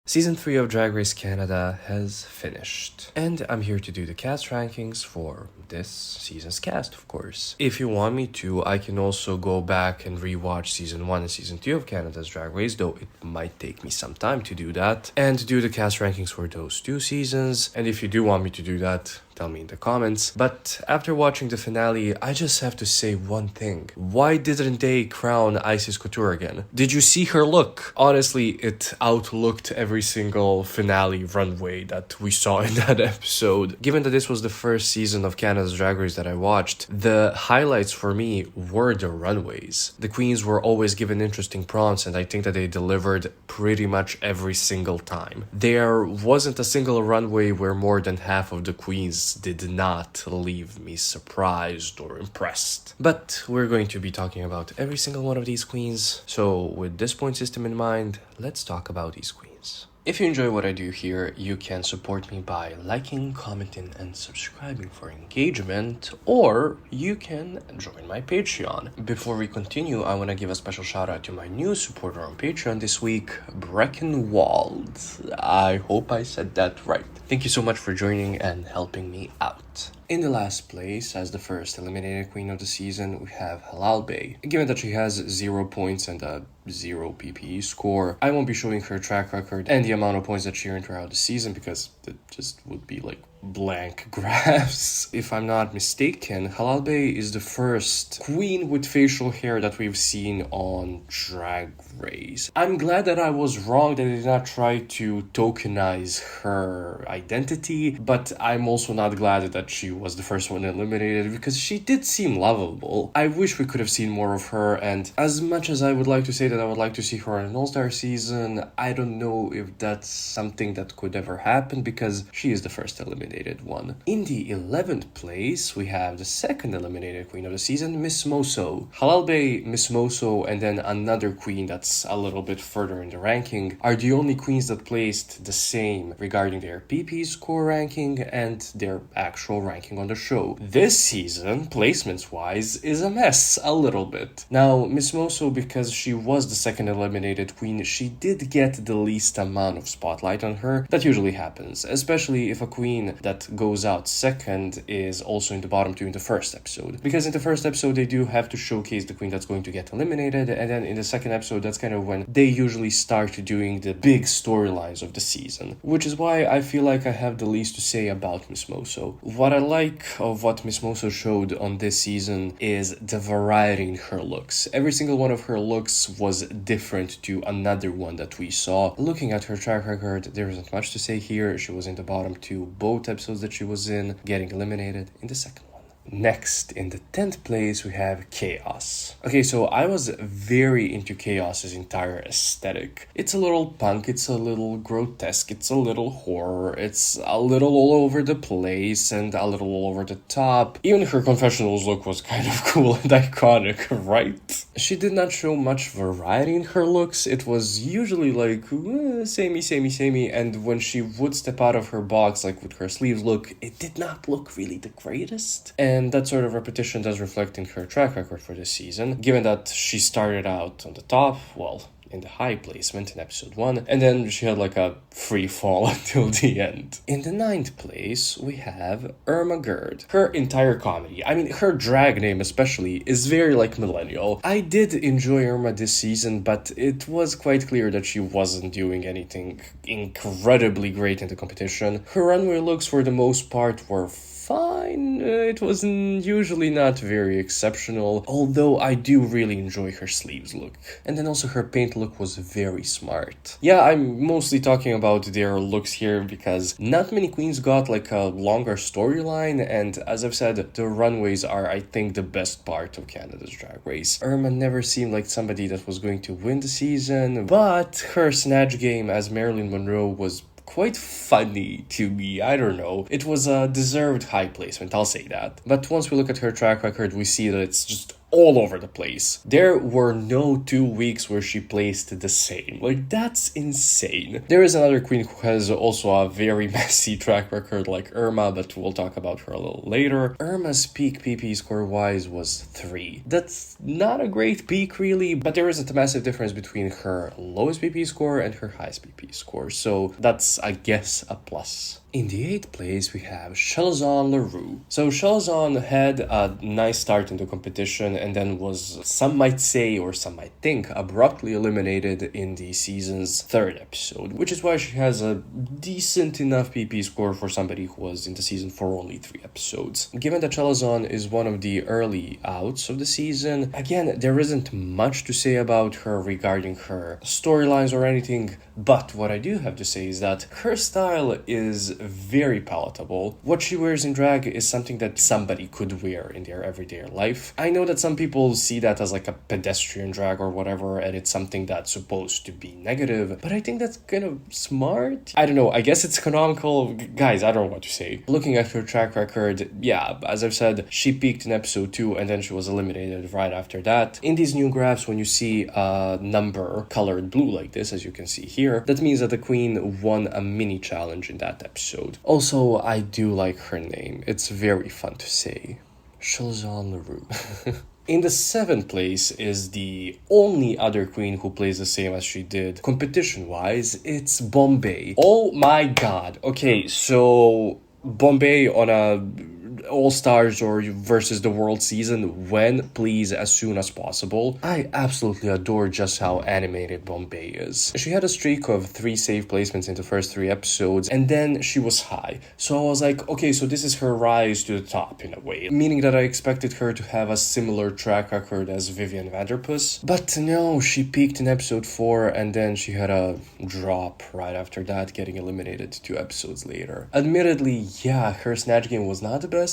Season 3 of Drag Race Canada has finished, and I'm here to do the cast rankings for this season's cast, of course. If you want me to, I can also go back and rewatch Season 1 and Season 2 of Canada's Drag Race, though it might take me some time to do that, and do the cast rankings for those two seasons. And if you do want me to do that, tell me in the comments. But after watching the finale, I just have to say one thing. Why didn't they crown Isis Couture again? Did you see her look? Honestly, it outlooked every single finale runway that we saw in that episode. Given that this was the first season of Canada's Drag Race that I watched, the highlights for me were the runways. The queens were always given interesting prompts, and I think that they delivered pretty much every single time. There wasn't a single runway where more than half of the queens did not leave me surprised or impressed. But we're going to be talking about every single one of these queens, so with this point system in mind, let's talk about these queens. If you enjoy what I do here, you can support me by liking, commenting, and subscribing for engagement, or you can join my Patreon. Before we continue, I want to give a special shout out to my new supporter on Patreon this week, Breckenwald. I hope I said that right. Thank you so much for joining and helping me out. In the last place, as the first eliminated queen of the season, we have Halal Bay. Given that she has 0 points and a 0 PPE score, I won't be showing her track record and the amount of points that she earned throughout the season because it just would be like blank graphs. If I'm not mistaken, Halal Bay is the first queen with facial hair that we've seen on Drag Race. I'm glad that I was wrong, that they did not try to tokenize her identity, but I'm also not glad that she was the first one eliminated because she did seem lovable. I wish we could have seen more of her, and as much as I would like to say that I would like to see her in an All-Star season, I don't know if that's something that could ever happen because she is the first eliminated one. In the 11th place, we have the second eliminated queen of the season, Miss Moso. Halal Bay, Miss Moso, and then another queen that's a little bit further in the ranking are the only queens that placed the same regarding their PP score ranking and their actual ranking on the show. This season, placements-wise, is a mess a little bit. Now, Miss Moso, because she was the second eliminated queen, she did get the least amount of spotlight on her. That usually happens, especially if a queen that goes out second is also in the bottom two in the first episode. Because in the first episode, they do have to showcase the queen that's going to get eliminated, and then in the second episode, that's kind of when they usually start doing the big storylines of the season. Which is why I feel like I have the least to say about Miss Moso. What I like of what Miss Moso showed on this season is the variety in her looks. Every single one of her looks was different to another one that we saw. Looking at her track record, there isn't much to say here. She was in the bottom two both episodes that she was in, getting eliminated in the second one. Next, in the 10th place, we have Chaos. Okay, so I was very into Chaos's entire aesthetic. It's a little punk, it's a little grotesque, it's a little horror, it's a little all over the place and a little all over the top. Even her confessionals look was kind of cool and iconic, right? She did not show much variety in her looks. It was usually like, samey, and when she would step out of her box, like with her sleeves look, it did not look really the greatest. And that sort of repetition does reflect in her track record for this season, given that she started out on the top, well, in the high placement in episode 1, and then she had like a free fall until the end. In the 9th place, we have Irma Gerd. Her entire comedy, I mean, her drag name especially, is very like millennial. I did enjoy Irma this season, but it was quite clear that she wasn't doing anything incredibly great in the competition. Her runway looks for the most part were fine. It was usually not very exceptional, although I do really enjoy her sleeves look. And then also her paint look was very smart. Yeah, I'm mostly talking about their looks here because not many queens got like a longer storyline, and as I've said, the runways are, I think, the best part of Canada's Drag Race. Irma never seemed like somebody that was going to win the season, but her snatch game as Marilyn Monroe was quite funny to me. I don't know. It was a deserved high placement, I'll say that. But once we look at her track record, we see that it's just all over the place. There were no 2 weeks where she placed the same. Like, that's insane. There is another queen who has also a very messy track record like Irma, but we'll talk about her a little later. Irma's peak PP score wise was 3. That's not a great peak really, but there isn't a massive difference between her lowest PP score and her highest PP score, so that's, I guess, a plus. In the 8th place, we have Chelazon Leroux. So Chelazon had a nice start in the competition and then was, some might say or some might think, abruptly eliminated in the season's 3rd episode, which is why she has a decent enough PP score for somebody who was in the season for only 3 episodes. Given that Chelazon is one of the early outs of the season, again, there isn't much to say about her regarding her storylines or anything, but what I do have to say is that her style is very palatable. What she wears in drag is something that somebody could wear in their everyday life. I know that some people see that as like a pedestrian drag or whatever, and it's something that's supposed to be negative, but I think that's kind of smart. I don't know, I guess it's economical. Guys, I don't know what to say. Looking at her track record, yeah, as I've said, she peaked in episode 2 and then she was eliminated right after that. In these new graphs, when you see a number colored blue like this, as you can see here, that means that the queen won a mini challenge in that episode. Also, I do like her name. It's very fun to say. Chelazon Leroux. In the 7th place is the only other queen who plays the same as she did competition-wise. It's Bombay. Oh my god. Okay, so Bombay on a All-Stars or versus the World season, when, please, as soon as possible. I absolutely adore just how animated Bombay is. She had a streak of 3 safe placements in the first 3 episodes, and then she was high. So I was like, okay, so this is her rise to the top in a way, meaning that I expected her to have a similar track record as Vivian Vanderpuss. But no, she peaked in episode 4, and then she had a drop right after that, getting eliminated 2 episodes later. Admittedly, yeah, her snatch game was not the best,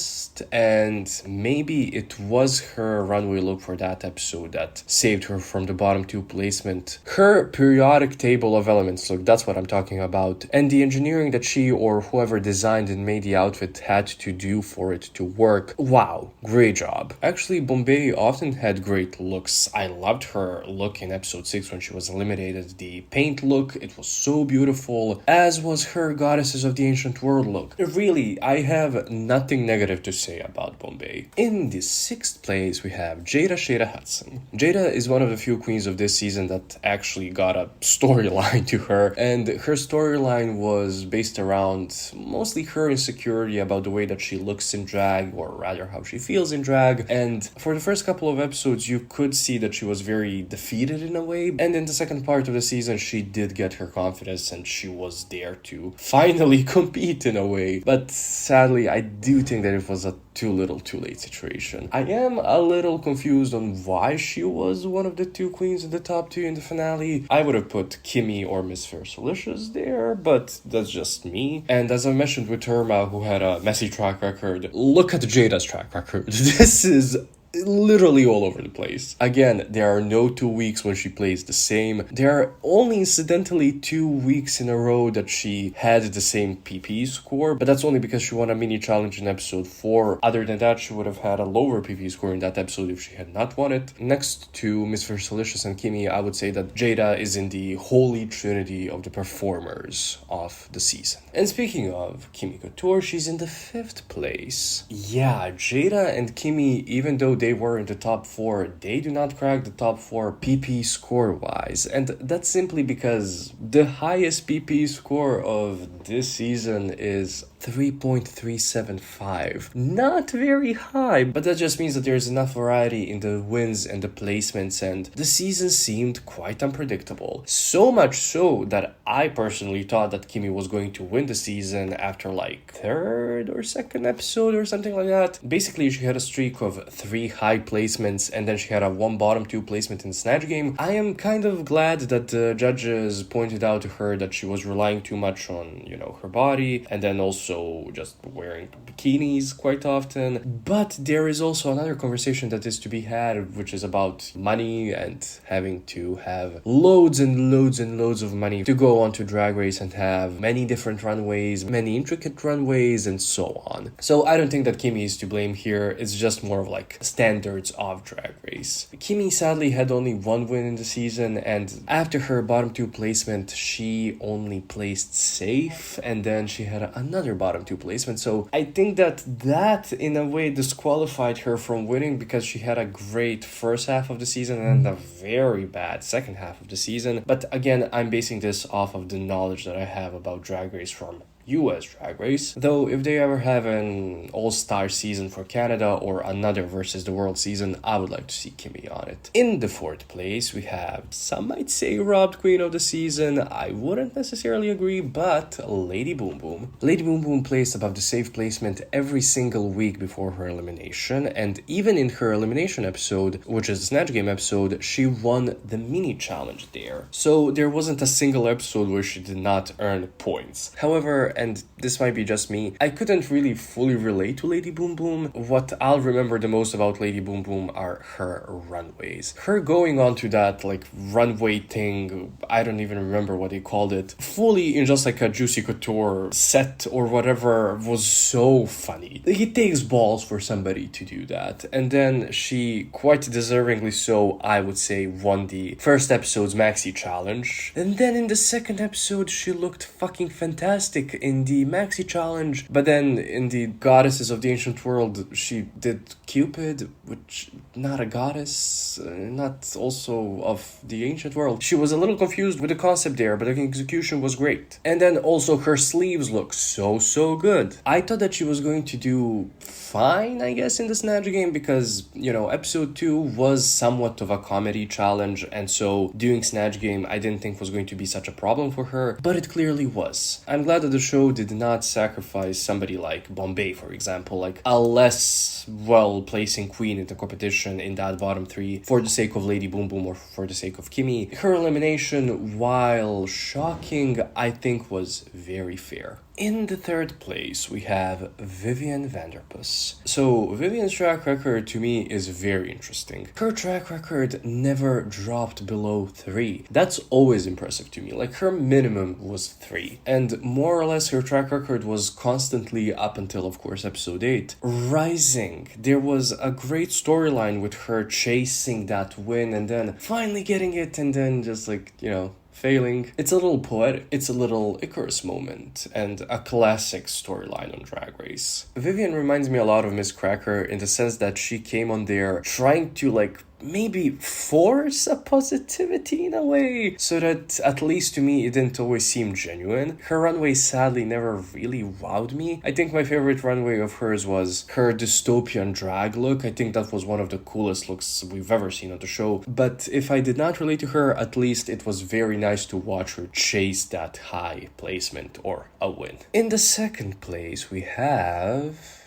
and maybe it was her runway look for that episode that saved her from the bottom 2 placement. Her periodic table of elements look, that's what I'm talking about, and the engineering that she or whoever designed and made the outfit had to do for it to work. Wow, great job. Actually, Bombay often had great looks. I loved her look in episode 6 when she was eliminated. The paint look, it was so beautiful, as was her Goddesses of the Ancient World look. Really, I have nothing negative to say about Bombay. In the 6th place, we have Jada Hudson. Jada is one of the few queens of this season that actually got a storyline to her, and her storyline was based around mostly her insecurity about the way that she looks in drag, or rather how she feels in drag, and for the first couple of episodes you could see that she was very defeated in a way, and in the second part of the season she did get her confidence and she was there to finally compete in a way, but sadly I do think that it was a too little too late situation. I am a little confused on why she was one of the 2 queens in the top 2 in the finale. I would have put Kimmy or Miss Versalicious there, but that's just me. And as I mentioned with Irma, who had a messy track record, look at Jada's track record. This is literally all over the place. Again, there are no 2 weeks when she plays the same. There are only incidentally 2 weeks in a row that she had the same PP score, but that's only because she won a mini challenge in episode 4. Other than that, she would have had a lower PP score in that episode if she had not won it. Next to Miss Versalicious and Kimmy, I would say that Jada is in the holy trinity of the performers of the season. And speaking of Kimmy Couture, she's in the 5th place. Yeah, Jada and Kimmy, even though they were in the top 4, they do not crack the top 4 PP score wise, and that's simply because the highest PP score of this season is 3.375. Not very high, but that just means that there's enough variety in the wins and the placements, and the season seemed quite unpredictable. So much so that I personally thought that Kimmy was going to win the season after like 3rd or 2nd episode or something like that. Basically, she had a streak of 3 high placements and then she had a 1 bottom 2 placement in the snatch game. I am kind of glad that the judges pointed out to her that she was relying too much on, her body, and then also also just wearing bikinis quite often. But there is also another conversation that is to be had, which is about money and having to have loads and loads and loads of money to go on to Drag Race and have many different runways, many intricate runways, and so on. So I don't think that Kimmy is to blame here. It's just more of like standards of Drag Race. Kimmy sadly had only one win in the season, and after her bottom 2 placement, she only placed safe, and then she had another bottom 2 placement. So I think that in a way disqualified her from winning, because she had a great first half of the season and a very bad second half of the season. But again, I'm basing this off of the knowledge that I have about Drag Race from US Drag Race, though if they ever have an all-star season for Canada or another versus the world season, I would like to see Kimmy on it. In the 4th place, we have, some might say, robbed queen of the season. I wouldn't necessarily agree, but Lady Boom Boom. Lady Boom Boom placed above the safe placement every single week before her elimination, and even in her elimination episode, which is the Snatch Game episode, she won the mini challenge there. So there wasn't a single episode where she did not earn points. However, and this might be just me, I couldn't really fully relate to Lady Boom Boom. What I'll remember the most about Lady Boom Boom are her runways. Her going on to that like runway thing, I don't even remember what they called it, fully in just like a Juicy Couture set or whatever, was so funny. It takes balls for somebody to do that. And then she, quite deservingly so, I would say, won the first episode's Maxi Challenge. And then in the second episode, she looked fucking fantastic in the Maxi Challenge, but then in the Goddesses of the Ancient World, she did Cupid, which, not a goddess, not also of the Ancient World. She was a little confused with the concept there, but the execution was great. And then also her sleeves look so good. I thought that she was going to do fine, I guess, in the Snatch Game, because, you know, episode 2 was somewhat of a comedy challenge, and so doing Snatch Game I didn't think was going to be such a problem for her, but it clearly was. I'm glad that the show did not sacrifice somebody like Bombay, for example, like a less well-placing queen in the competition in that bottom 3 for the sake of Lady Boom Boom or for the sake of Kimmy. Her elimination, while shocking, I think was very fair. In the 3rd place, we have Vivian Vanderpuss. So Vivian's track record to me is very interesting. Her track record never dropped below 3. That's always impressive to me. Like, her minimum was 3. And more or less her track record was constantly up until, of course, episode 8. Rising. There was a great storyline with her chasing that win and then finally getting it and then just like, you know, failing. It's a little poetic, it's a little Icarus moment, and a classic storyline on Drag Race. Vivian reminds me a lot of Miss Cracker in the sense that she came on there trying to like maybe force a positivity in a way, so that at least to me it didn't always seem genuine. Her runway sadly never really wowed me. I think my favorite runway of hers was her dystopian drag look. I think that was one of the coolest looks we've ever seen on the show, but if I did not relate to her, at least it was very nice to watch her chase that high placement or a win. In the 2nd place we have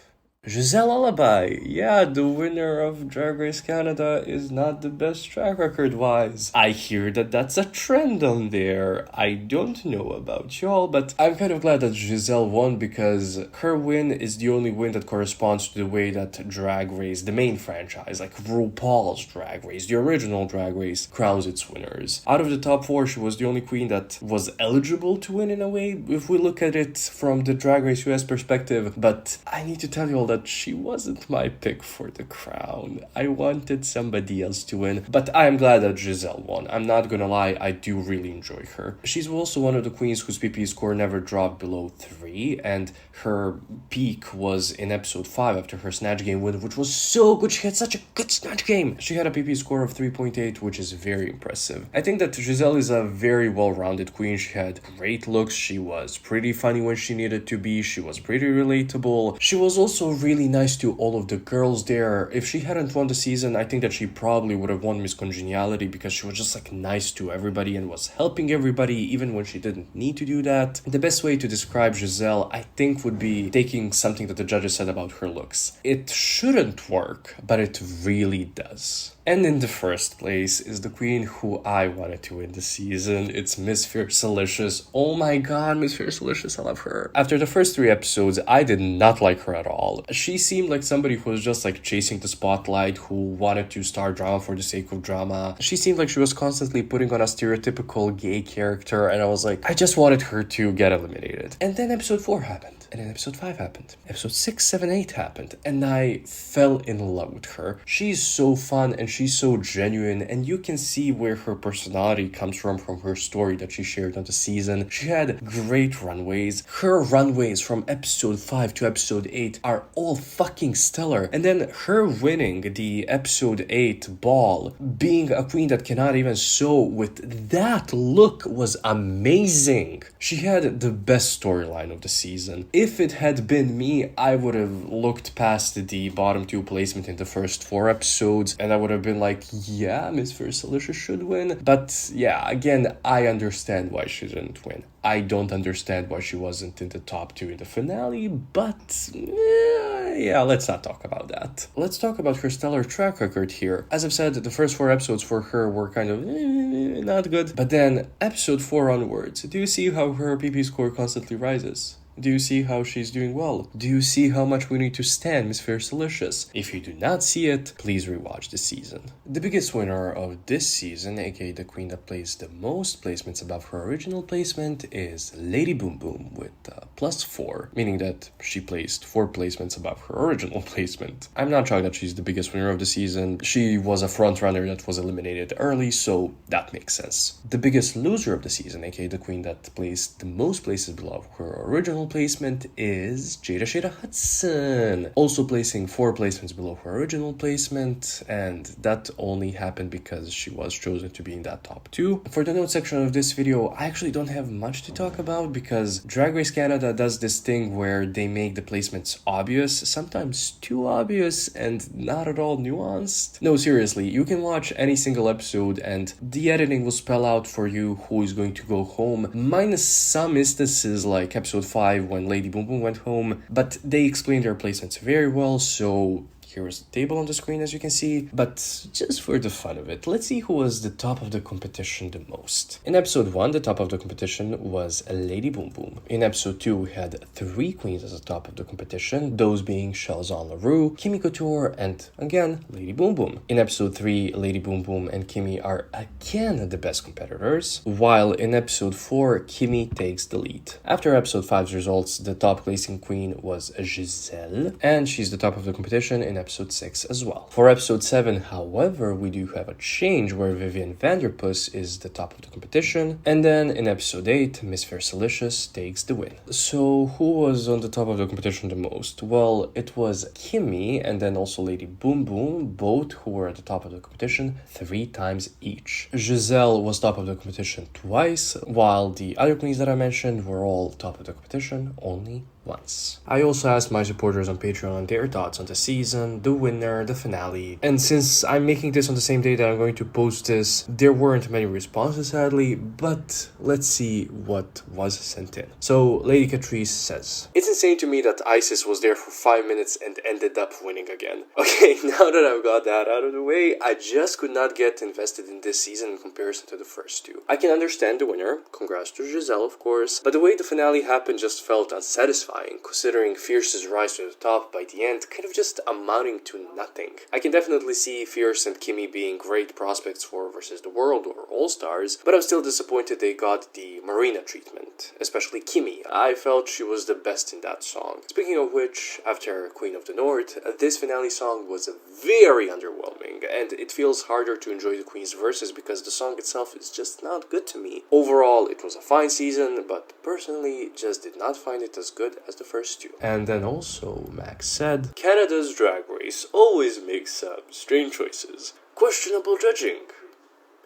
Giselle Alibi. Yeah, the winner of Drag Race Canada is not the best track record-wise. I hear that that's a trend on there. I don't know about y'all, but I'm kind of glad that Giselle won, because her win is the only win that corresponds to the way that Drag Race, the main franchise, like RuPaul's Drag Race, the original Drag Race, crowns its winners. Out of the top 4, she was the only queen that was eligible to win in a way, if we look at it from the Drag Race US perspective, but I need to tell you all that she wasn't my pick for the crown. I wanted somebody else to win, but I am glad that Giselle won. I'm not gonna lie, I do really enjoy her. She's also one of the queens whose PP score never dropped below 3, and her peak was in episode 5 after her Snatch Game win, which was so good. She had such a good Snatch Game. She had a PP score of 3.8, which is very impressive. I think that Giselle is a very well-rounded queen. She had great looks. She was pretty funny when she needed to be. She was pretty relatable. She was also really nice to all of the girls there. If she hadn't won the season, I think that she probably would have won Miss Congeniality, because she was just like nice to everybody and was helping everybody even when she didn't need to do that. The best way to describe Giselle, I think, would be taking something that the judges said about her looks. It shouldn't work, but it really does. And in the first place is the queen who I wanted to win the season. It's Miss Fiercelicious. Oh my god, Miss Fiercelicious, I love her. After the first 3 episodes, I did not like her at all. She seemed like somebody who was just like chasing the spotlight, who wanted to start drama for the sake of drama. She seemed like she was constantly putting on a stereotypical gay character, and I was like, I just wanted her to get eliminated. And then episode 4 happened. And then episode 5 happened. Episode 6, 7, 8 happened. And I fell in love with her. She's so fun and she's so genuine. And you can see where her personality comes from her story that she shared on the season. She had great runways. Her runways from episode 5 to episode 8 are all fucking stellar. And then her winning the episode 8 ball, being a queen that cannot even sew with that look was amazing. She had the best storyline of the season. If it had been me, I would have looked past the bottom 2 placement in the first 4 episodes, and I would have been like, yeah, Miss Fiercelicious should win. But yeah, again, I understand why she didn't win. I don't understand why she wasn't in the top 2 in the finale, but yeah, let's not talk about that. Let's talk about her stellar track record here. As I've said, the first 4 episodes for her were kind of not good, but then episode 4 onwards, do you see how her PP score constantly rises? Do you see how she's doing well? Do you see how much we need to stand Miss Fiercelicious? If you do not see it, please rewatch the season. The biggest winner of this season, aka the queen that placed the most placements above her original placement, is Lady Boom Boom with +4, meaning that she placed 4 placements above her original placement. I'm not shocked that she's the biggest winner of the season. She was a frontrunner that was eliminated early, so that makes sense. The biggest loser of the season, aka the queen that placed the most places below her original placement, is Jada Hudson, also placing 4 placements below her original placement, and that only happened because she was chosen to be in that top 2. For the notes section of this video, I actually don't have much to talk about because Drag Race Canada does this thing where they make the placements obvious, sometimes too obvious and not at all nuanced. No, seriously, you can watch any single episode and the editing will spell out for you who is going to go home, minus some instances like episode 5 when Lady Boom Boom went home, but they explained their placements very well, so here's the table on the screen as you can see. But just for the fun of it, let's see who was the top of the competition the most. In episode 1, the top of the competition was Lady Boom Boom. In episode 2, we had 3 queens as the top of the competition, those being Shelzon LaRue, Kimmy Couture, and again, Lady Boom Boom. In episode 3, Lady Boom Boom and Kimmy are again the best competitors, while in episode 4, Kimmy takes the lead. After episode 5's results, the top placing queen was Giselle, and she's the top of the competition in episode 6 as well. For episode 7, however, we do have a change where Vivian Vanderpuss is the top of the competition, and then in episode 8, Miss Fiercelicious takes the win. So who was on the top of the competition the most? Well, it was Kimmy and then also Lady Boom Boom, both who were at the top of the competition 3 times each. Giselle was top of the competition twice, while the other queens that I mentioned were all top of the competition only once. I also asked my supporters on Patreon their thoughts on the season, the winner, the finale, and since I'm making this on the same day that I'm going to post this, there weren't many responses sadly, but let's see what was sent in. So Lady Catrice says, "It's insane to me that Isis was there for 5 minutes and ended up winning again." Okay, now that I've got that out of the way, I just could not get invested in this season in comparison to the first 2. I can understand the winner, congrats to Giselle of course, but the way the finale happened just felt unsatisfying, considering Fierce's rise to the top by the end kind of just amounting to nothing. I can definitely see Fierce and Kimmy being great prospects for Versus the World or All Stars, but I'm still disappointed they got the Marina treatment, especially Kimmy. I felt she was the best in that song. Speaking of which, after Queen of the North, this finale song was very underwhelming, and it feels harder to enjoy the Queen's verses because the song itself is just not good to me. Overall, it was a fine season, but personally just did not find it as good as the first 2. And then also Max said, "Canada's Drag Race always makes some strange choices. Questionable judging."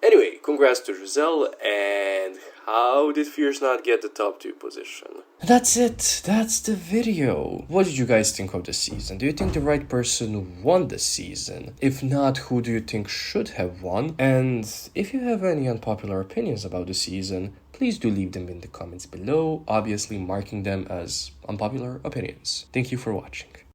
Anyway, congrats to Giselle, and how did Fierce not get the top 2 position? That's it. That's the video. What did you guys think of the season? Do you think the right person won the season? If not, who do you think should have won? And if you have any unpopular opinions about the season, please do leave them in the comments below, obviously marking them as unpopular opinions. Thank you for watching.